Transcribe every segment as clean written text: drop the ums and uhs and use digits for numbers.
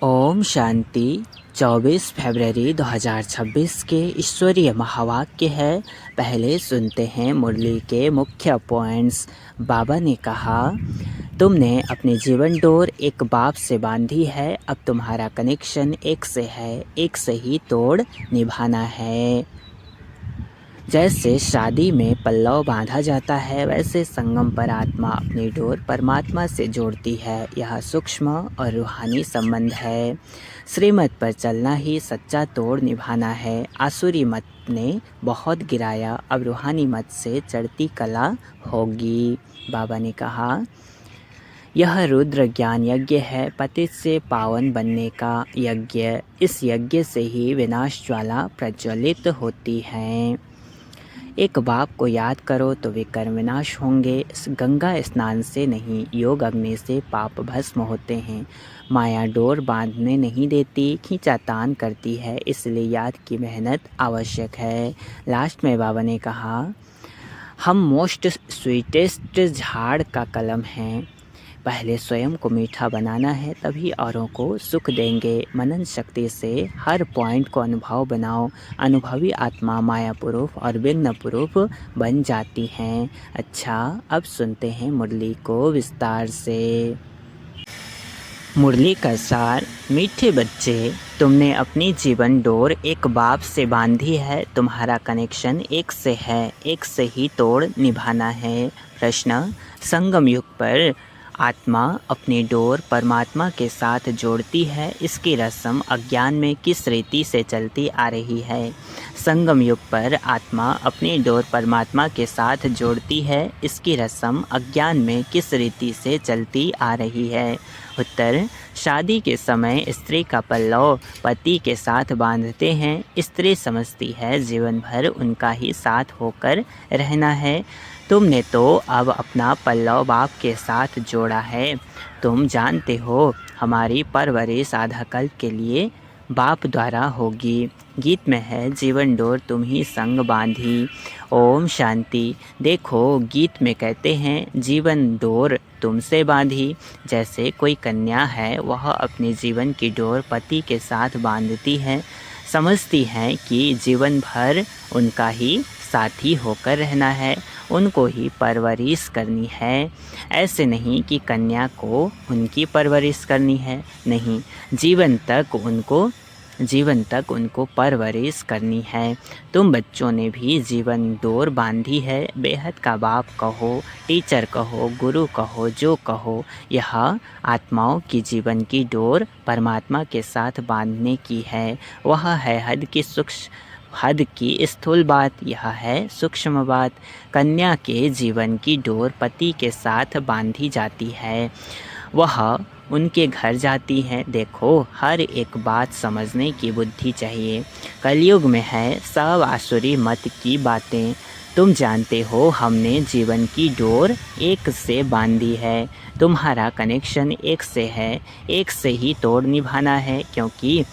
ओम शांति। 24 फरवरी 2026 के ईश्वरीय महावाक्य है। पहले सुनते हैं मुरली के मुख्य पॉइंट्स। बाबा ने कहा, तुमने अपनी जीवन डोर एक बाप से बांधी है, अब तुम्हारा कनेक्शन एक से है, एक से ही तोड़ निभाना है। जैसे शादी में पल्लव बांधा जाता है, वैसे संगम पर आत्मा अपनी डोर परमात्मा से जोड़ती है। यह सूक्ष्म और रूहानी संबंध है। श्रीमत पर चलना ही सच्चा तोड़ निभाना है। आसुरी मत ने बहुत गिराया, अब रूहानी मत से चढ़ती कला होगी। बाबा ने कहा, यह रुद्र ज्ञान यज्ञ है, पतित से पावन बनने का यज्ञ। इस यज्ञ से ही विनाश ज्वाला प्रज्वलित होती है। एक बाप को याद करो तो वे कर्म विनाश होंगे। गंगा स्नान से नहीं, योग अग्नि से पाप भस्म होते हैं। माया डोर बांधने नहीं देती, खींचातान करती है, इसलिए याद की मेहनत आवश्यक है। लास्ट में बाबा ने कहा, हम मोस्ट स्वीटेस्ट झाड़ का कलम हैं। पहले स्वयं को मीठा बनाना है, तभी औरों को सुख देंगे। मनन शक्ति से हर पॉइंट को अनुभव बनाओ। अनुभवी आत्मा माया पुरूप और भिन्न पुरूप बन जाती हैं। अच्छा, अब सुनते हैं मुरली को विस्तार से। मुरली का सार। मीठे बच्चे, तुमने अपनी जीवन डोर एक बाप से बांधी है, तुम्हारा कनेक्शन एक से है, एक से ही तोड़ निभाना है। प्रश्न, संगम युग पर आत्मा अपनी डोर परमात्मा के साथ जोड़ती है, इसकी रस्म अज्ञान में किस रीति से चलती आ रही है? संगम युग पर आत्मा अपनी डोर परमात्मा के साथ जोड़ती है, इसकी रस्म अज्ञान में किस रीति से चलती आ रही है? उत्तर, शादी के समय स्त्री का पल्लव पति के साथ बांधते हैं। स्त्री समझती है जीवन भर उनका ही साथ होकर रहना है। तुमने तो अब अपना पल्लव बाप के साथ जोड़ा है। तुम जानते हो, हमारी परवरिश आधा कल्प के लिए बाप द्वारा होगी। गीत में है, जीवन डोर तुम ही संग बांधी। ओम शांति। देखो, गीत में कहते हैं, जीवन डोर तुमसे बांधी। जैसे कोई कन्या है, वह अपने जीवन की डोर पति के साथ बांधती है। समझती है कि जीवन भर उनका ही साथी होकर रहना है, उनको ही परवरिश करनी है। ऐसे नहीं कि कन्या को उनकी परवरिश करनी है, नहीं, जीवन तक उनको परवरिश करनी है। तुम बच्चों ने भी जीवन डोर बांधी है। बेहद का बाप कहो, टीचर कहो, गुरु कहो, जो कहो, यह आत्माओं की जीवन की डोर परमात्मा के साथ बांधने की है। वह है हद की स्थूल बात, यह है सूक्ष्म बात। कन्या के जीवन की डोर पति के साथ बांधी जाती है, वह उनके घर जाती है। देखो, हर एक बात समझने की बुद्धि चाहिए। कलयुग में है सब आसुरी मत की बातें। तुम जानते हो, हमने जीवन की डोर एक से बांधी है। तुम्हारा कनेक्शन एक से है, एक से ही तोड़ निभाना है, क्योंकि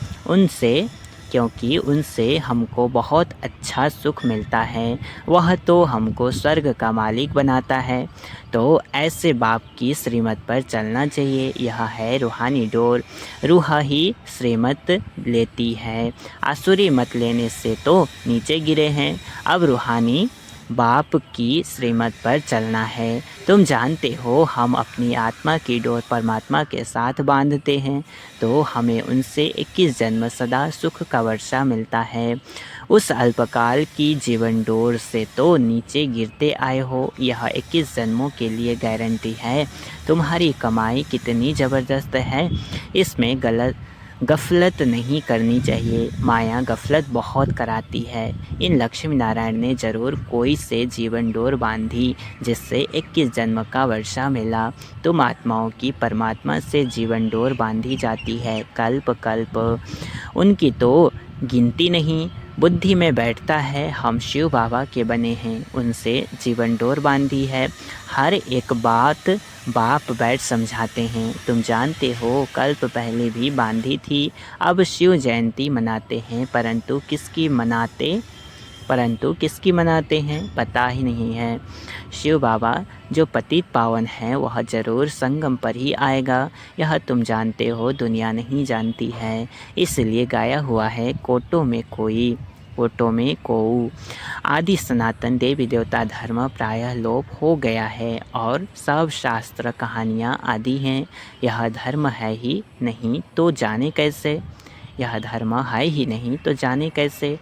उनसे हमको बहुत अच्छा सुख मिलता है। वह तो हमको स्वर्ग का मालिक बनाता है। तो ऐसे बाप की श्रीमत पर चलना चाहिए। यह है रूहानी डोर। रूह ही श्रीमत लेती है। आसुरी मत लेने से तो नीचे गिरे हैं। अब रूहानी बाप की श्रीमत पर चलना है। तुम जानते हो, हम अपनी आत्मा की डोर परमात्मा के साथ बांधते हैं, तो हमें उनसे 21 जन्म सदा सुख का वर्षा मिलता है। उस अल्पकाल की जीवन डोर से तो नीचे गिरते आए हो। यह 21 जन्मों के लिए गारंटी है। तुम्हारी कमाई कितनी ज़बरदस्त है, इसमें गफलत नहीं करनी चाहिए। माया गफलत बहुत कराती है। इन लक्ष्मी नारायण ने ज़रूर कोई से जीवन डोर बांधी, जिससे 21 जन्म का वर्षा मिला। तुम आत्माओं की परमात्मा से जीवन डोर बांधी जाती है, कल्प कल्प। उनकी तो गिनती नहीं। बुद्धि में बैठता है, हम शिव बाबा के बने हैं, उनसे जीवन डोर बांधी है। हर एक बात बाप बैठ समझाते हैं। तुम जानते हो, कल्प पहले भी बांधी थी। अब शिव जयंती मनाते हैं, परंतु किसकी मनाते? परंतु किसकी मनाते हैं पता ही नहीं है। शिव बाबा जो पतित पावन है वह जरूर संगम पर ही आएगा, यह तुम जानते हो, दुनिया नहीं जानती है। इसलिए गाया हुआ है कोटों में कोई, कोटों में कोऊ। आदि सनातन देवी देवता धर्म प्रायः लोप हो गया है और सब शास्त्र कहानियाँ आदि हैं। यह धर्म है ही नहीं तो जाने कैसे, यह धर्म है ही नहीं तो जाने कैसे।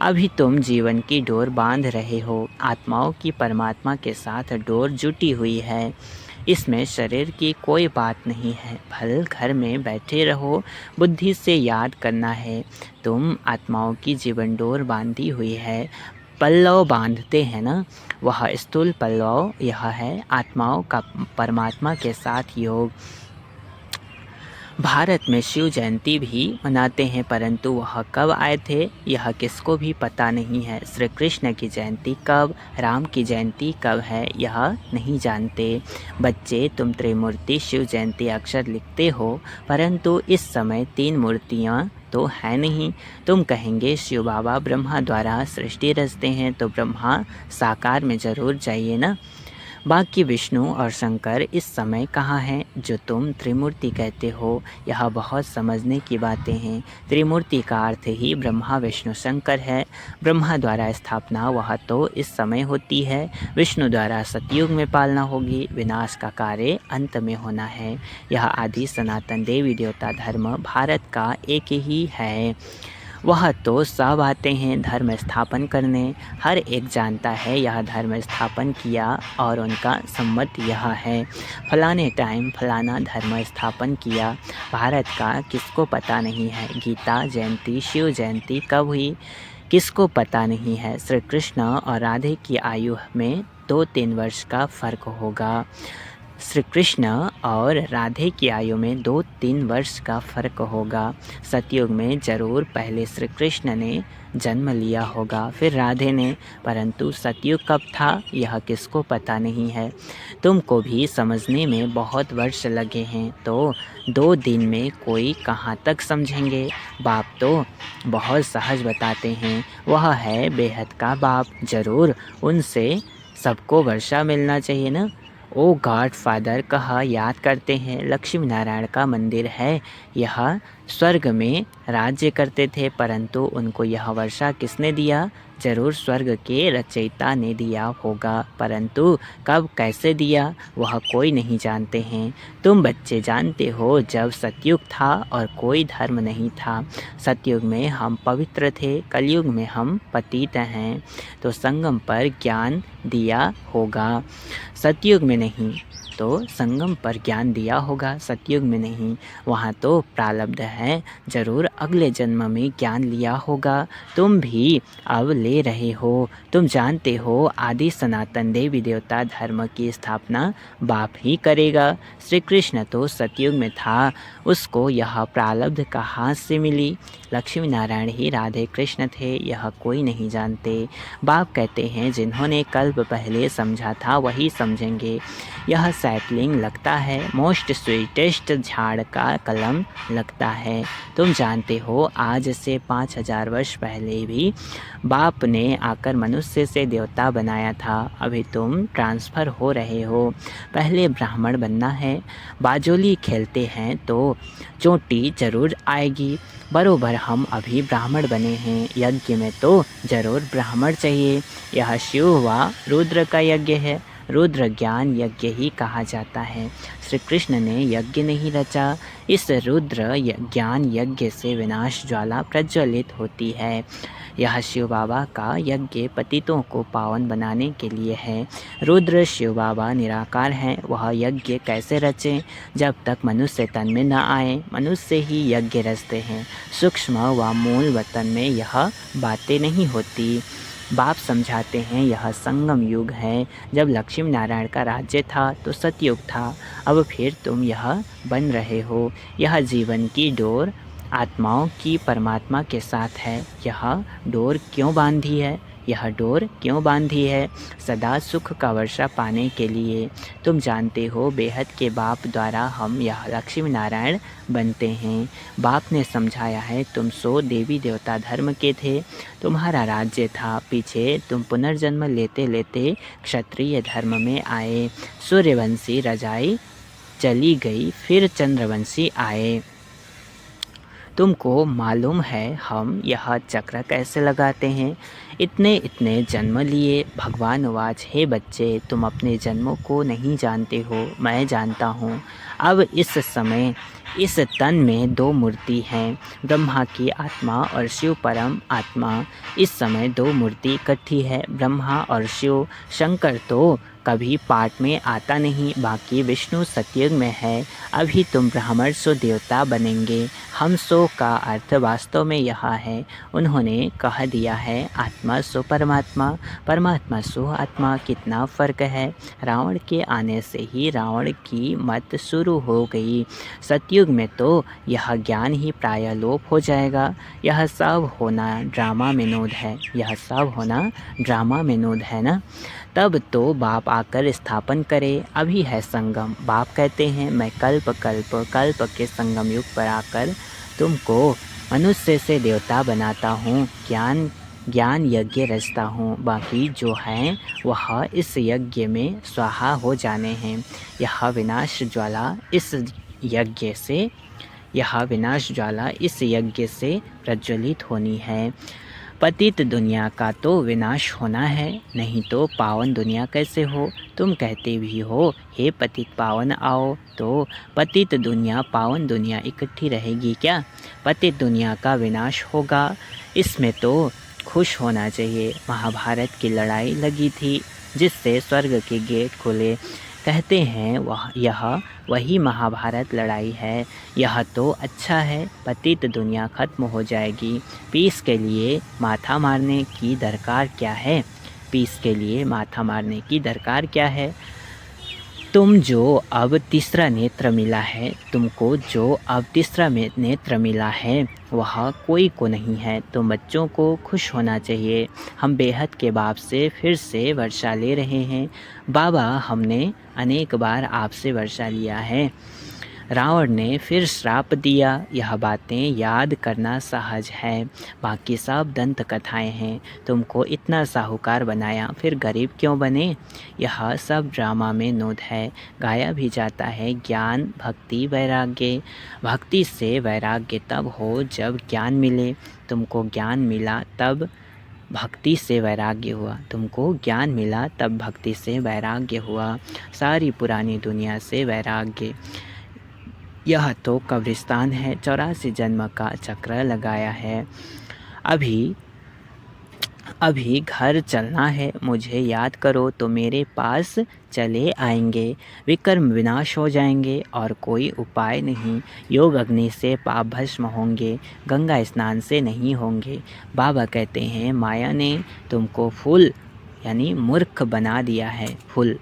अभी तुम जीवन की डोर बांध रहे हो, आत्माओं की परमात्मा के साथ डोर जुटी हुई है। इसमें शरीर की कोई बात नहीं है। भल घर में बैठे रहो, बुद्धि से याद करना है। तुम आत्माओं की जीवन डोर बांधी हुई है। पल्लव बांधते हैं ना, वह स्थूल पल्लव यह है आत्माओं का परमात्मा के साथ योग। भारत में शिव जयंती भी मनाते हैं, परंतु वह कब आए थे यह किसको भी पता नहीं है। श्री कृष्ण की जयंती कब, राम की जयंती कब है यह नहीं जानते। बच्चे तुम त्रिमूर्ति शिव जयंती अक्षर लिखते हो, परंतु इस समय 3 मूर्तियाँ तो है नहीं। तुम कहेंगे शिव बाबा ब्रह्मा द्वारा सृष्टि रचते हैं, तो ब्रह्मा साकार में जरूर जाइए ना। बाकी विष्णु और शंकर इस समय कहाँ हैं जो तुम त्रिमूर्ति कहते हो। यह बहुत समझने की बातें हैं। त्रिमूर्ति का अर्थ ही ब्रह्मा विष्णु शंकर है। ब्रह्मा द्वारा स्थापना वह तो इस समय होती है, विष्णु द्वारा सतयुग में पालना होगी, विनाश का कार्य अंत में होना है। यह आदि सनातन देवी देवता धर्म भारत का एक ही है। वह तो सब आते हैं धर्म स्थापन करने। हर एक जानता है यह धर्म स्थापन किया और उनका सम्मत यह है, फलाने टाइम फलाना धर्म स्थापन किया। भारत का किसको पता नहीं है। गीता जयंती शिव जयंती कब हुई किसको पता नहीं है। श्री कृष्ण और राधे की आयु में 2-3 वर्ष का फ़र्क होगा। श्री कृष्ण और राधे की आयु में 2-3 वर्ष का फ़र्क होगा। सतयुग में ज़रूर पहले श्री कृष्ण ने जन्म लिया होगा, फिर राधे ने, परंतु सतयुग कब था यह किसको पता नहीं है। तुमको भी समझने में बहुत वर्ष लगे हैं, तो 2 दिन में कोई कहाँ तक समझेंगे। बाप तो बहुत सहज बताते हैं, वह है बेहद का बाप, ज़रूर उनसे सबको वर्षा मिलना चाहिए ना। ओ गॉड फादर कहा याद करते हैं, लक्ष्मी नारायण का मंदिर है, यह स्वर्ग में राज्य करते थे, परंतु उनको यह वर्षा किसने दिया। जरूर स्वर्ग के रचयिता ने दिया होगा, परंतु कब कैसे दिया वह कोई नहीं जानते हैं। तुम बच्चे जानते हो जब सतयुग था और कोई धर्म नहीं था। सतयुग में हम पवित्र थे, कलयुग में हम पतित हैं, तो संगम पर ज्ञान दिया होगा। सतयुग में नहीं तो संगम पर ज्ञान दिया होगा, सतयुग में नहीं। वहाँ तो प्रारब्ध है, ज़रूर अगले जन्म में ज्ञान लिया होगा। तुम भी अब ले रहे हो। तुम जानते हो आदि सनातन देवी देवता धर्म की स्थापना बाप ही करेगा। श्री कृष्ण तो सतयुग में था, उसको यह प्रारब्ध कहाँ से मिली। लक्ष्मी नारायण ही राधे कृष्ण थे, यह कोई नहीं जानते। बाप कहते हैं जिन्होंने कल्प पहले समझा था वही समझेंगे। यह सैपलिंग लगता है, मोस्ट स्वीटेस्ट झाड़ का कलम लगता है। तुम जानते हो आज से 5000 वर्ष पहले भी बाप ने आकर मनुष्य से देवता बनाया था। अभी तुम ट्रांसफ़र हो रहे हो, पहले ब्राह्मण बनना है। बाजोली खेलते हैं तो चोटी जरूर आएगी। बरोबर हम अभी ब्राह्मण बने हैं, यज्ञ में तो जरूर ब्राह्मण चाहिए। यह शिव व रुद्र का यज्ञ है, रुद्र ज्ञान यज्ञ ही कहा जाता है। श्री कृष्ण ने यज्ञ नहीं रचा, इस रुद्र ज्ञान यज्ञ से विनाश ज्वाला प्रज्वलित होती है। यह शिव बाबा का यज्ञ पतितों को पावन बनाने के लिए है। रुद्र शिव बाबा निराकार हैं, वह यज्ञ कैसे रचें जब तक मनुष्य तन में न आए। मनुष्य ही यज्ञ रचते हैं, सूक्ष्म व मूल वतन में यह बातें नहीं होती। बाप समझाते हैं यह संगम युग है। जब लक्ष्मी नारायण का राज्य था तो सतयुग था, अब फिर तुम यह बन रहे हो। यह जीवन की डोर आत्माओं की परमात्मा के साथ है। यह डोर क्यों बांधी है यह डोर क्यों बांधी है? सदा सुख का वर्षा पाने के लिए। तुम जानते हो बेहद के बाप द्वारा हम यह लक्ष्मी नारायण बनते हैं। बाप ने समझाया है तुम सो देवी देवता धर्म के थे, तुम्हारा राज्य था, पीछे तुम पुनर्जन्म लेते लेते क्षत्रिय धर्म में आए, सूर्यवंशी रजाई चली गई, फिर चंद्रवंशी आए। तुमको मालूम है हम यह चक्र कैसे लगाते हैं? इतने इतने जन्म लिए। भगवान वाच, हे बच्चे, तुम अपने जन्मों को नहीं जानते हो, मैं जानता हूँ। अब इस समय इस तन में दो मूर्ति हैं, ब्रह्मा की आत्मा और शिव परम आत्मा। इस समय दो मूर्ति इकट्ठी है, ब्रह्मा और शिव। शंकर तो कभी पाठ में आता नहीं, बाकी विष्णु सतयुग में है। अभी तुम ब्राह्मण सो देवता बनेंगे। हम सो का अर्थ वास्तव में यह है। उन्होंने कह दिया है आत्मा सो परमात्मा, परमात्मा सो आत्मा। कितना फ़र्क है। रावण के आने से ही रावण की मत शुरू हो गई। सतयुग में तो यह ज्ञान ही प्राय लोप हो जाएगा। यह सब होना ड्रामा विनोद है, यह सब होना ड्रामा विनोद है ना। तब तो बाप आकर स्थापन करे। अभी है संगम। बाप कहते हैं मैं कल्प कल्प कल्प के संगम युग पर आकर तुमको मनुष्य से देवता बनाता हूँ, ज्ञान यज्ञ रचता हूँ। बाकी जो हैं वह इस यज्ञ में स्वाहा हो जाने हैं। यह विनाश ज्वाला इस यज्ञ से प्रज्वलित होनी है। पतित दुनिया का तो विनाश होना है, नहीं तो पावन दुनिया कैसे हो? तुम कहते भी हो हे पतित पावन आओ, तो पतित दुनिया पावन दुनिया इकट्ठी रहेगी क्या? पतित दुनिया का विनाश होगा, इसमें तो खुश होना चाहिए। महाभारत की लड़ाई लगी थी जिससे स्वर्ग के गेट खुले। कहते हैं यह वही महाभारत लड़ाई है। यह तो अच्छा है, पतित दुनिया खत्म हो जाएगी। पीस के लिए माथा मारने की दरकार क्या है? पीस के लिए माथा मारने की दरकार क्या है? तुमको जो अब तीसरा नेत्र मिला है वह कोई को नहीं है। तुम बच्चों को खुश होना चाहिए। हम बेहद के बाप से फिर से वर्षा ले रहे हैं। बाबा, हमने अनेक बार आपसे वर्षा लिया है। रावण ने फिर श्राप दिया। यह बातें याद करना सहज है, बाकी सब दंत कथाएं हैं। तुमको इतना साहूकार बनाया, फिर गरीब क्यों बने? यह सब ड्रामा में नोद है, गाया भी जाता है। ज्ञान भक्ति वैराग्य। भक्ति से वैराग्य तब हो जब ज्ञान मिले। तुमको ज्ञान मिला तब भक्ति से वैराग्य हुआ, तुमको ज्ञान मिला तब भक्ति से वैराग्य हुआ। सारी पुरानी दुनिया से वैराग्य। यह तो कब्रिस्तान है, 84 जन्म का चक्र लगाया है। अभी घर चलना है, मुझे याद करो तो मेरे पास चले आएंगे। विक्रम विनाश हो जाएंगे और कोई उपाय नहीं। योग अग्नि से पाप भस्म होंगे, गंगा स्नान से नहीं होंगे। बाबा कहते हैं माया ने तुमको फूल यानी मूर्ख बना दिया है। फूल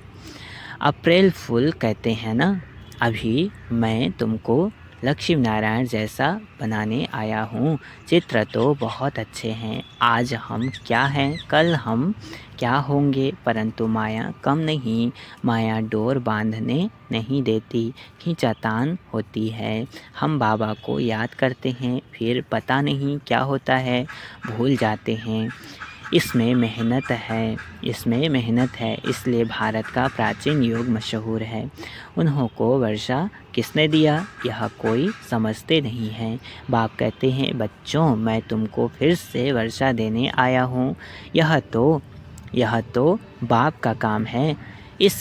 अप्रैल फूल कहते हैं ना। अभी मैं तुमको लक्ष्मी नारायण जैसा बनाने आया हूँ। चित्र तो बहुत अच्छे हैं। आज हम क्या हैं, कल हम क्या होंगे। परंतु माया कम नहीं, माया डोर बांधने नहीं देती, खींचातान होती है। हम बाबा को याद करते हैं, फिर पता नहीं क्या होता है, भूल जाते हैं। इसमें मेहनत है, इसलिए भारत का प्राचीन योग मशहूर है। उन्हों को वर्षा किसने दिया, यह कोई समझते नहीं हैं। बाप कहते हैं बच्चों, मैं तुमको फिर से वर्षा देने आया हूँ। यह तो बाप का काम है। इस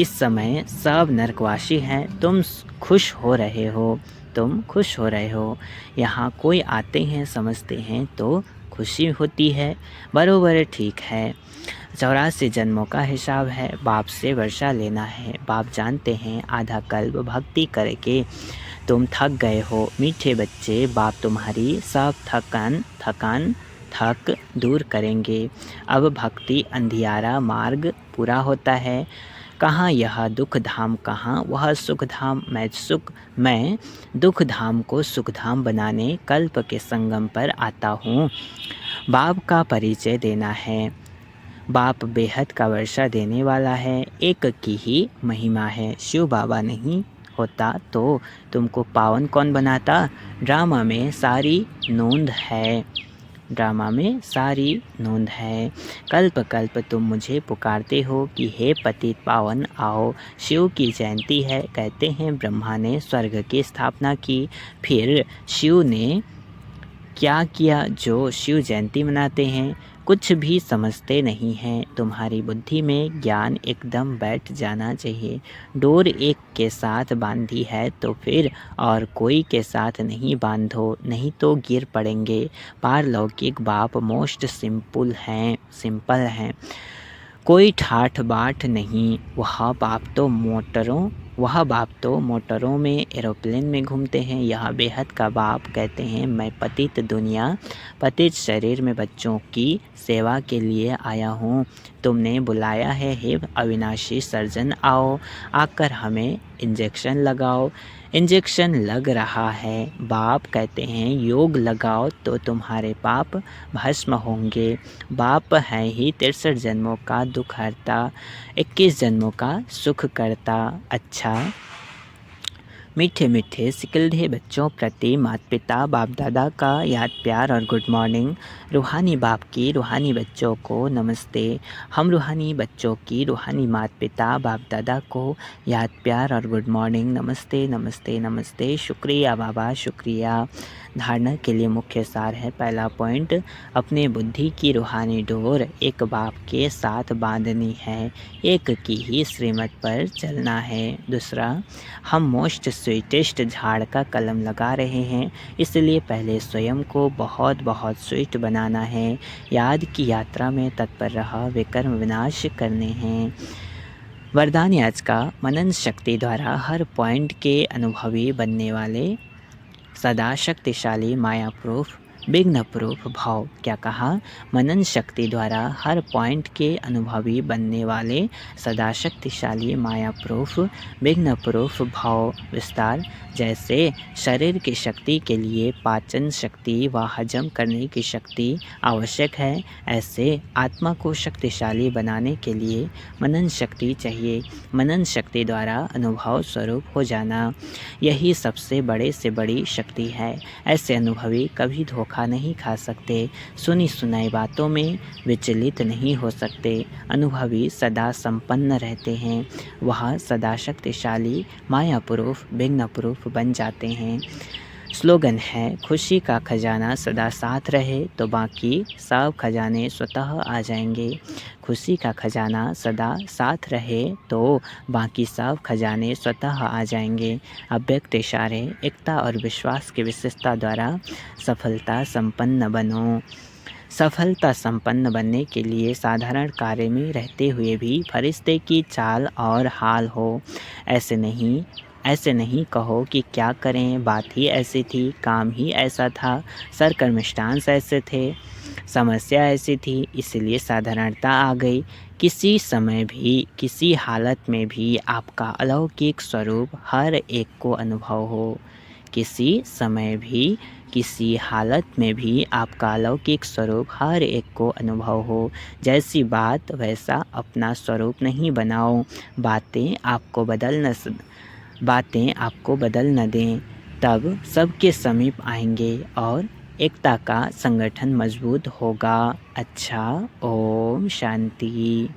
समय सब नरकवासी हैं। तुम खुश हो रहे हो। यहाँ कोई आते हैं, समझते हैं तो खुशी होती है। बरोबर ठीक है। 84 जन्मों का हिसाब है। बाप से वर्षा लेना है। बाप जानते हैं आधा कल्प भक्ति करके तुम थक गए हो। मीठे बच्चे, बाप तुम्हारी सब थक दूर करेंगे। अब भक्ति अंधियारा मार्ग पूरा होता है। कहाँ यह दुख धाम, कहाँ वह सुख धाम। मैं दुख धाम को सुख धाम बनाने कल्प के संगम पर आता हूँ। बाप का परिचय देना है। बाप बेहद का वर्षा देने वाला है, एक की ही महिमा है। शिव बाबा नहीं होता तो तुमको पावन कौन बनाता? ड्रामा में सारी नोंद है, ड्रामा में सारी नोंद है। कल्प कल्प तुम मुझे पुकारते हो कि हे पतित पावन आओ। शिव की जयंती है, कहते हैं ब्रह्मा ने स्वर्ग की स्थापना की। फिर शिव ने क्या किया जो शिव जयंती मनाते हैं? कुछ भी समझते नहीं हैं। तुम्हारी बुद्धि में ज्ञान एकदम बैठ जाना चाहिए। डोर एक के साथ बांधी है तो फिर और कोई के साथ नहीं बांधो, नहीं तो गिर पड़ेंगे। पारलौकिक बाप मोस्ट सिंपल हैं। कोई ठाठ बाट नहीं। वह बाप तो मोटरों में, एरोप्लेन में घूमते हैं। यह बेहद का बाप कहते हैं मैं पतित दुनिया, पतित शरीर में बच्चों की सेवा के लिए आया हूँ। तुमने बुलाया है हे अविनाशी सर्जन आओ, आकर हमें इंजेक्शन लगाओ। इंजेक्शन लग रहा है। बाप कहते हैं योग लगाओ तो तुम्हारे पाप भस्म होंगे। बाप है ही 63 जन्मों का दुख हरता, 21 जन्मों का सुख करता। अच्छा मीठे मीठे सिकलधे बच्चों प्रति माता पिता बाप दादा का याद प्यार और गुड मॉर्निंग। रूहानी बाप की रूहानी बच्चों को नमस्ते। हम रूहानी बच्चों की रूहानी माता पिता बाप दादा को याद प्यार और गुड मॉर्निंग। नमस्ते नमस्ते नमस्ते। शुक्रिया बाबा शुक्रिया। धारणा के लिए मुख्य सार है। पहला पॉइंट, अपने बुद्धि की रूहानी डोर एक बाप के साथ बांधनी है, एक की ही श्रीमत पर चलना है। दूसरा, हम मोस्ट स्वीटेस्ट झाड़ का कलम लगा रहे हैं, इसलिए पहले स्वयं को बहुत बहुत स्वीट बनाना है। याद की यात्रा में तत्पर रहा, विकर्म विनाश करने हैं। वरदान आज का, मनन शक्ति द्वारा हर पॉइंट के अनुभवी बनने वाले सदा शक्तिशाली माया प्रूफ विघ्न प्रूफ भाव। क्या कहा? मनन शक्ति द्वारा हर पॉइंट के अनुभवी बनने वाले सदा शक्तिशाली माया प्रूफ विघ्न प्रूफ भाव। विस्तार, जैसे शरीर की शक्ति के लिए पाचन शक्ति व हजम करने की शक्ति आवश्यक है, ऐसे आत्मा को शक्तिशाली बनाने के लिए मनन शक्ति चाहिए। मनन शक्ति द्वारा अनुभव स्वरूप हो जाना, यही सबसे बड़े से बड़ी शक्ति है। ऐसे अनुभवी कभी धोखा नहीं खा सकते, सुनी सुनाई बातों में विचलित नहीं हो सकते। अनुभवी सदा संपन्न रहते हैं, वह सदा शक्तिशाली माया प्रूफ विघ्न प्रूफ बन जाते हैं। स्लोगन है, खुशी का खजाना सदा साथ रहे तो बाकी सब खजाने स्वतः आ जाएंगे। खुशी का खजाना सदा साथ रहे तो बाकी सब खजाने स्वतः आ जाएंगे। अव्यक्त इशारे, एकता और विश्वास की विशेषता द्वारा सफलता संपन्न बनो। सफलता संपन्न बनने के लिए साधारण कार्य में रहते हुए भी फरिश्ते की चाल और हाल हो। ऐसे नहीं कहो कि क्या करें, बात ही ऐसी थी, काम ही ऐसा था, सरकर्मिष्टांश ऐसे थे, समस्या ऐसी थी, इसलिए साधारणता आ गई। किसी समय भी, किसी हालत में भी आपका अलौकिक स्वरूप हर एक को अनुभव हो। किसी समय भी, किसी हालत में भी आपका अलौकिक स्वरूप हर एक को अनुभव हो। जैसी बात वैसा अपना स्वरूप नहीं बनाओ। बातें आपको बदल न दें, तब सबके समीप आएंगे और एकता का संगठन मजबूत होगा। अच्छा, ओम शांति।